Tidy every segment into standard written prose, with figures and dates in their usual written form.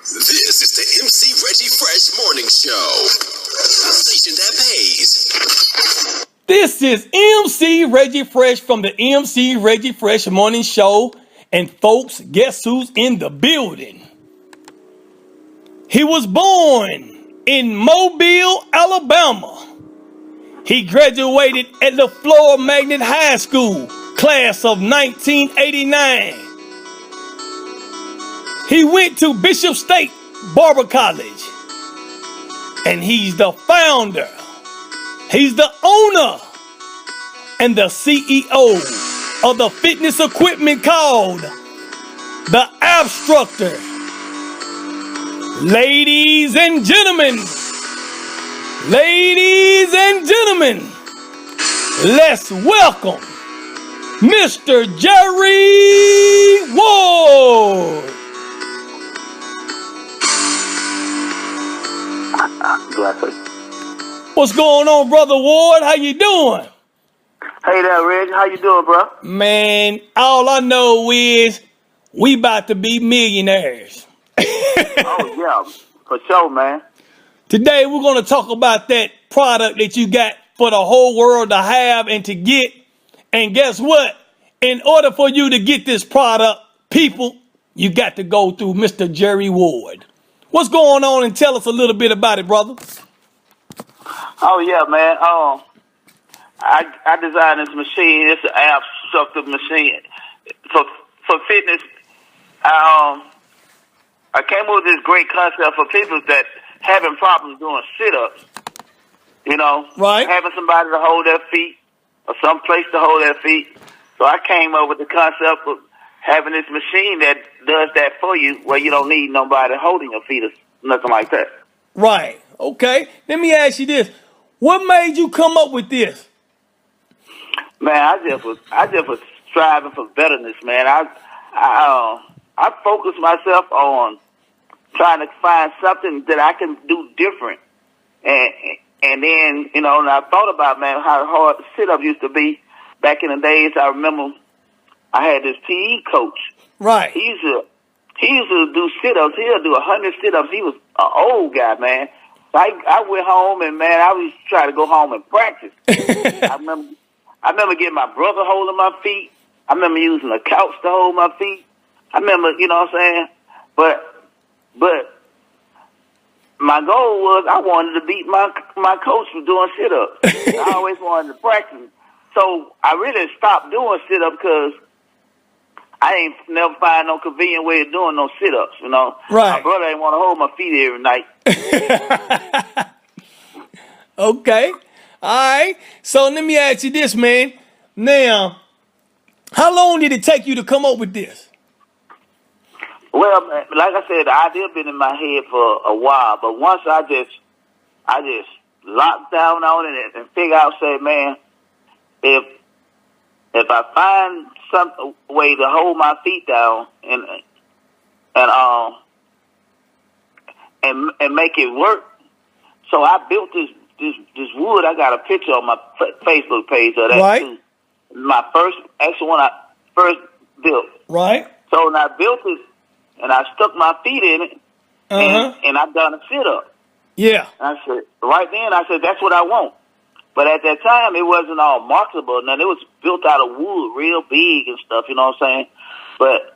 This is the MC Reggie Fresh Morning Show. A station that pays. This is MC Reggie Fresh from the MC Reggie Fresh Morning Show. And folks, guess who's in the building? He was born in Mobile, Alabama. He graduated at the Florida Magnet High School, class of 1989. He went to Bishop State Barber College. And he's the founder. He's the owner and the CEO of the fitness equipment called the Abstructor. Ladies and gentlemen, let's welcome Mr. Jerry Ward. What's going on, Brother Ward? How you doing? Hey there, Reggie. How you doing, bro? Man, all I know is we about to be millionaires. Oh, yeah. For sure, man. Today, we're going to talk about that product that you got for the whole world to have and to get. And guess what? In order for you to get this product, people, you got to go through Mr. Jerry Ward. What's going on? And tell us a little bit about it, brother. Oh, yeah, man. I designed this machine. It's an Abstructor machine for fitness. I came up with this great concept for people that having problems doing sit-ups. You know, right? Having somebody to hold their feet or some place to hold their feet. So I came up with the concept of having this machine that does that for you, where you don't need nobody holding your feet or nothing like that. Right. Okay. Let me ask you this: what made you come up with this? Man, I just was striving for betterness, man. I focused myself on trying to find something that I can do different, and then and I thought about, man, how hard sit-up used to be back in the days. I remember I had this PE coach. Right. He used to do sit-ups. He'll do 100 sit-ups. He was an old guy, man. I went home and, man, I was trying to go home and practice. I remember getting my brother holding my feet. I remember using a couch to hold my feet. I remember, you know what I'm saying? But my goal was I wanted to beat my coach for doing sit-ups. I always wanted to practice. So I really stopped doing sit-ups because I ain't never find no convenient way of doing no sit-ups, you know. Right. My brother ain't want to hold my feet every night. Okay. All right. So let me ask you this, man. Now, how long did it take you to come up with this? Well, man, like I said, the idea been in my head for a while, but once I just locked down on it and figure out, say, man, if I find some way to hold my feet down and make it work, so I built this wood. I got a picture on my Facebook page of that. Right. Too. My actual one I first built. Right. So when I built it and I stuck my feet in it, and I done a sit-up. Yeah. And I said, right then, that's what I want. But at that time, it wasn't all marketable. Now, it was built out of wood, real big and stuff, you know what I'm saying? But,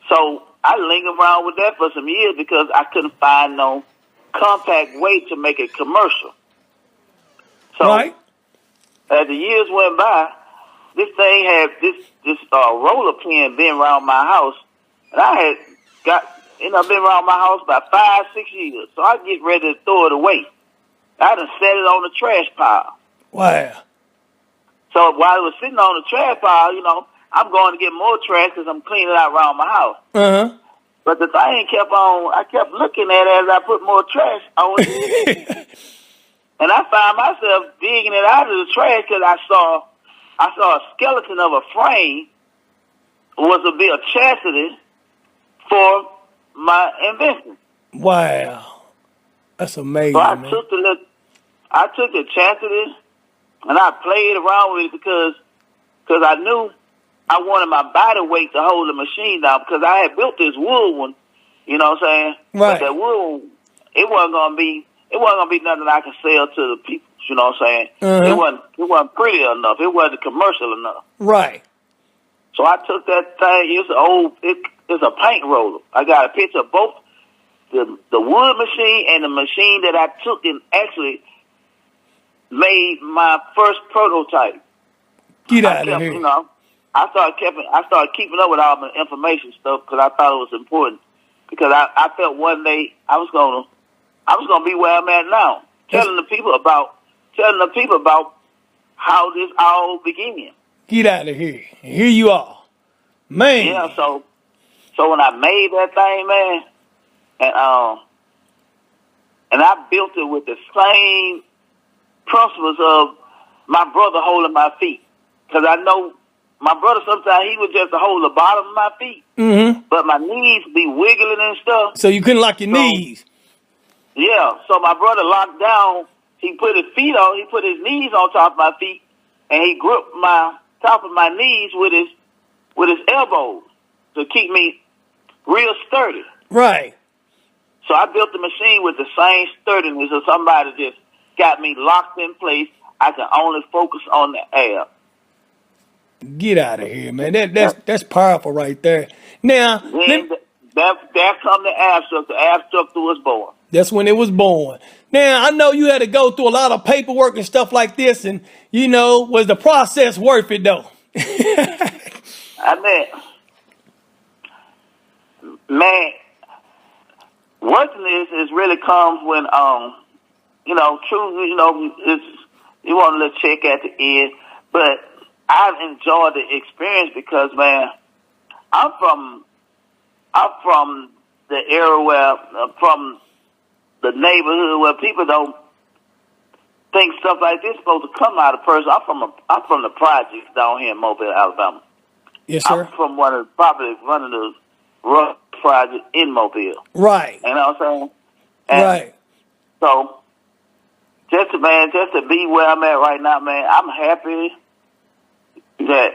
so I lingered around with that for some years because I couldn't find no compact way to make it commercial. So, right. As the years went by, this thing had this roller pin been around my house. And I had been around my house about 5-6 years. So I get ready to throw it away. I done set it on the trash pile. Wow. So while it was sitting on the trash pile, I'm going to get more trash because I'm cleaning out around my house. But the thing I kept looking at it as I put more trash on it. And I found myself digging it out of the trash because I saw a skeleton of a frame was a bit of chastity for my invention. Wow. That's amazing, so man. I took the chastity and I played around with it because I knew I wanted my body weight to hold the machine down because I had built this wood one You know what I'm saying? Right. But that wood, it wasn't gonna be nothing I could sell to the people. You know what I'm saying? Uh-huh. It wasn't pretty enough. It wasn't commercial enough. Right. So I took that thing. It's a paint roller. I got a picture of both the wood machine and the machine that I took and actually made my first prototype. Get out of here. You know, I started keeping up with all the information stuff because I thought it was important. Because I felt one day I was gonna be where I'm at now, telling the people about how this all began. Get out of here. Here you are, man. Yeah. So when I made that thing, man, and I built it with the same principles of my brother holding my feet. Because I know my brother sometimes he would just hold the bottom of my feet. Mm-hmm. But my knees be wiggling and stuff. So you couldn't lock your knees. Yeah. So my brother locked down. He put his knees on top of my feet, and he gripped my top of my knees with his elbows to keep me real sturdy. Right. So I built the machine with the same sturdiness of somebody just got me locked in place. I can only focus on the air. Get out of here, man. That's powerful right there. Now, there come the Abstructor. The Abstructor was born. That's when it was born. Now, I know you had to go through a lot of paperwork and stuff like this, and, was the process worth it, though? Man, worthiness really comes when, truly, you want a little check at the end, but I've enjoyed the experience because, man, I'm from the era where, from the neighborhood where people don't think stuff like this is supposed to come out of person. I'm from the projects down here in Mobile, Alabama. Yes, sir. I'm from probably one of the rough projects in Mobile. Right. You know what I'm saying? And right. So, just to be where I'm at right now, man, I'm happy that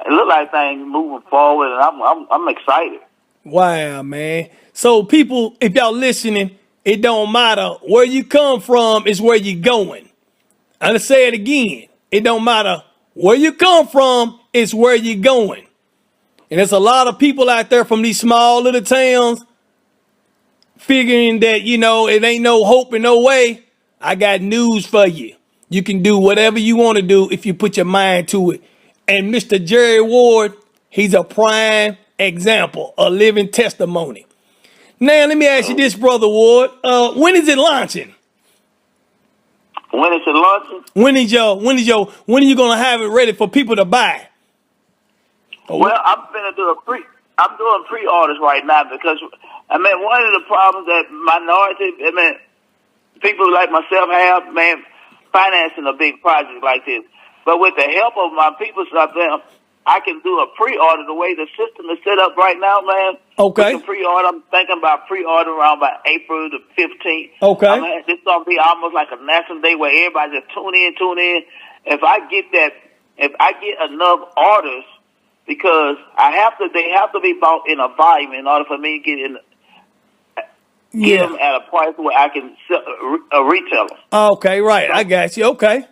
it look like things moving forward, and I'm excited. Wow, man. So people, if y'all listening, it don't matter where you come from, it's where you're going. I'll say it again. It don't matter where you come from, it's where you're going. And there's a lot of people out there from these small little towns figuring that, it ain't no hope and no way. I got news for you. You can do whatever you want to do if you put your mind to it. And Mr. Jerry Ward, he's a prime example, a living testimony. Now, let me ask you this, Brother Ward. When is it launching? When is it launching? When are you gonna have it ready for people to buy? Well, I'm doing pre-orders right now because one of the problems that people like myself have, man, financing a big project like this. But with the help of my people out there, I can do a pre-order the way the system is set up right now, man. Okay. We can pre-order. I'm thinking about pre-order around by April the 15th. Okay. This is going to be almost like a national day where everybody just tune in. If I get enough orders, because they have to be bought in a volume in order for me to get them at a price where I can retail them. Okay, right. I got you. Okay.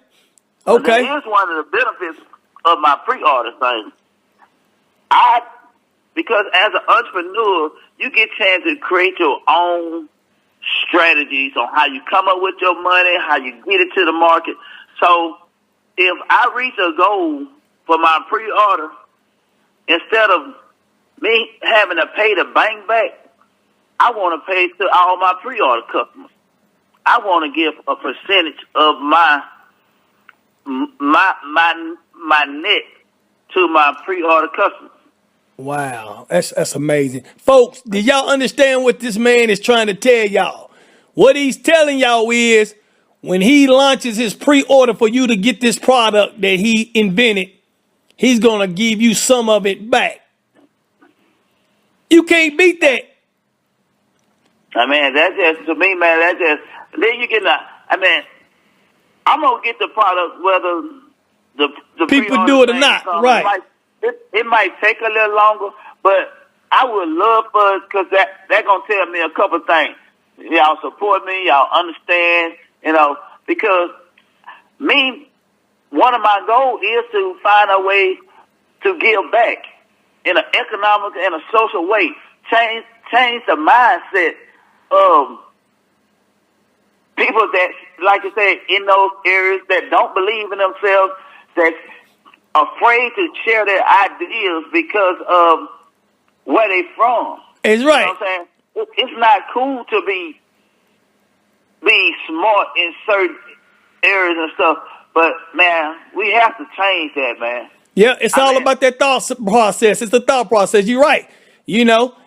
Here's one of the benefits of my pre-order thing. Because as an entrepreneur, you get a chance to create your own strategies on how you come up with your money, how you get it to the market. So if I reach a goal for my pre-order, instead of me having to pay the bank back, I want to pay to all my pre-order customers. I want to give a percentage of my net to my pre-order customers. Wow, that's amazing. Folks, do y'all understand what this man is trying to tell y'all? What he's telling y'all is when he launches his pre-order for you to get this product that he invented, he's going to give you some of it back. You can't beat that. That's just, to me, man, then you get I'm going to get the product whether the people do it or not, right? It might take a little longer, but I would love for, because that going to tell me a couple things. Y'all support me, y'all understand, because one of my goals is to find a way to give back in an economic and a social way. Change the mindset of people that, like you said, in those areas that don't believe in themselves, that's afraid to share their ideas because of where they from. It's right. You know what I'm saying? It's not cool to be smart in certain areas and stuff, but man, we have to change that, man. Yeah, it's all about that thought process. It's the thought process. You're right.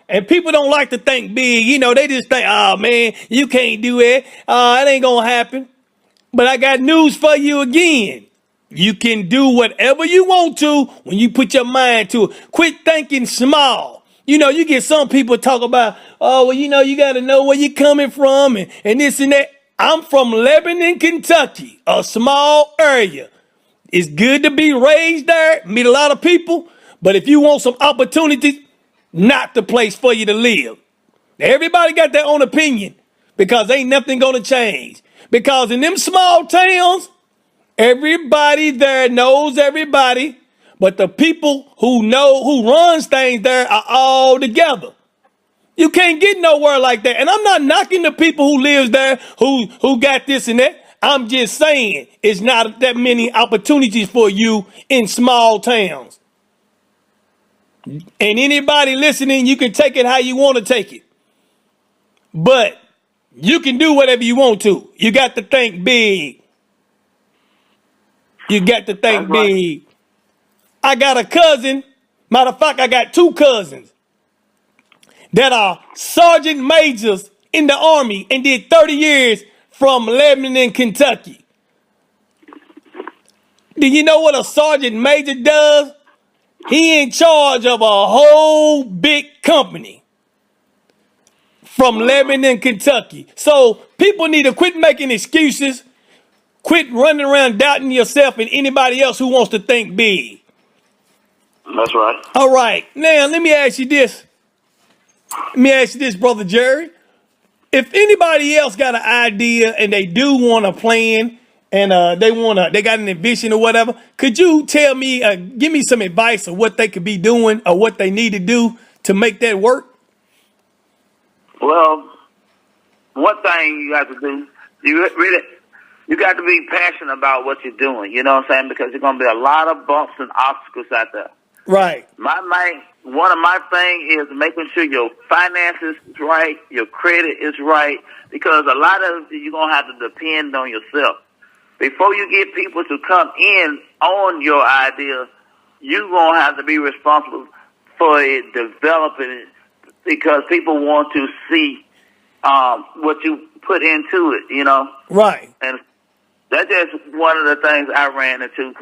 And people don't like to think big. They just think, oh, man, you can't do it. It ain't going to happen. But I got news for you again. You can do whatever you want to when you put your mind to it. Quit thinking small. You get some people talk about, oh, well, you got to know where you're coming from and this and that. I'm from Lebanon, Kentucky, a small area. It's good to be raised there, meet a lot of people. But if you want some opportunities, not the place for you to live. Everybody got their own opinion because ain't nothing going to change. Because in them small towns, everybody there knows everybody. But the people who runs things there are all together. You can't get nowhere like that. And I'm not knocking the people who lives there who got this and that. I'm just saying it's not that many opportunities for you in small towns. And anybody listening, you can take it how you want to take it. But you can do whatever you want to. You got to think big. You got to think big. I got a cousin. Matter of fact, I got two cousins that are sergeant majors in the Army and did 30 years from Lebanon, Kentucky. Do you know what a sergeant major does? He in charge of a whole big company from Lebanon, Kentucky. So people need to quit making excuses. Quit running around doubting yourself and anybody else who wants to think big. That's right. All right. Now, let me ask you this. Brother Jerry. If anybody else got an idea and they do want a plan and they got an ambition or whatever, could you tell me, give me some advice of what they could be doing or what they need to do to make that work? Well, one thing you got to do, you got to be passionate about what you're doing. You know what I'm saying? Because there's going to be a lot of bumps and obstacles out there. Right. One of my things is making sure your finances is right, your credit is right, because a lot of it you're going to have to depend on yourself. Before you get people to come in on your idea, you're going to have to be responsible for it, developing it, because people want to see what you put into it, Right. And that's just one of the things I ran into.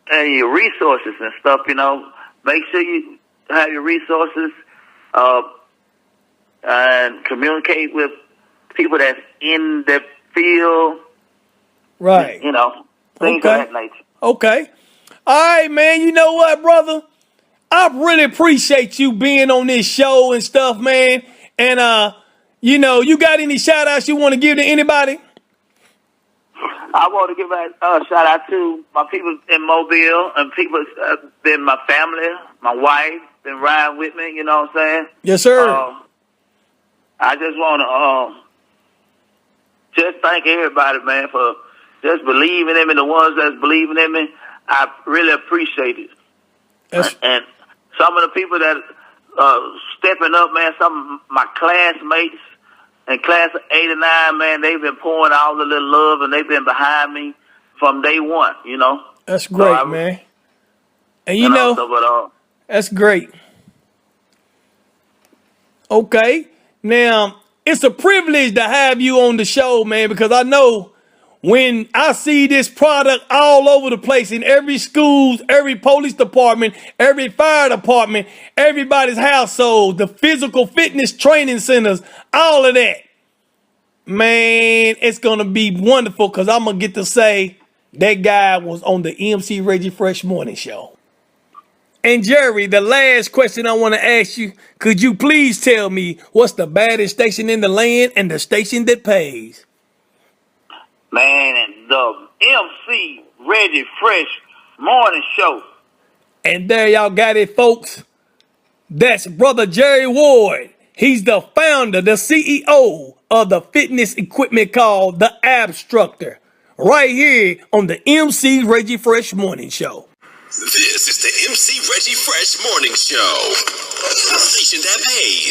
And your resources and stuff, make sure you have your resources and communicate with people that's in the field. Right. Things of that nature. Okay. All right, man. You know what, brother? I really appreciate you being on this show and stuff, man. And, you got any shout outs you want to give to anybody? I want to give a shout out to my people in Mobile and people been my family, my wife, been riding with me, you know what I'm saying? Yes, sir. I just want to just thank everybody, man, for just believing in me, the ones that's believing in me. I really appreciate it. And some of the people that stepping up, man, some of my classmates, in class of 8 and 9, man, they've been pouring all the little love, and they've been behind me from day one, That's great, man. And that's great. Okay. Now, it's a privilege to have you on the show, man, because I know when I see this product all over the place in every school, every police department, every fire department, everybody's household, the physical fitness training centers, all of that, man, it's going to be wonderful because I'm going to get to say that guy was on the MC Reggie Fresh Morning Show. And Jerry, the last question I want to ask you, could you please tell me what's the baddest station in the land and the station that pays? Man, and the MC Reggie Fresh morning show. And there y'all got it, folks. That's Brother Jerry Ward. He's the founder, the CEO of the fitness equipment called the Abstructor. Right here on the MC Reggie Fresh Morning Show. This is the MC Reggie Fresh Morning Show. A station that pays.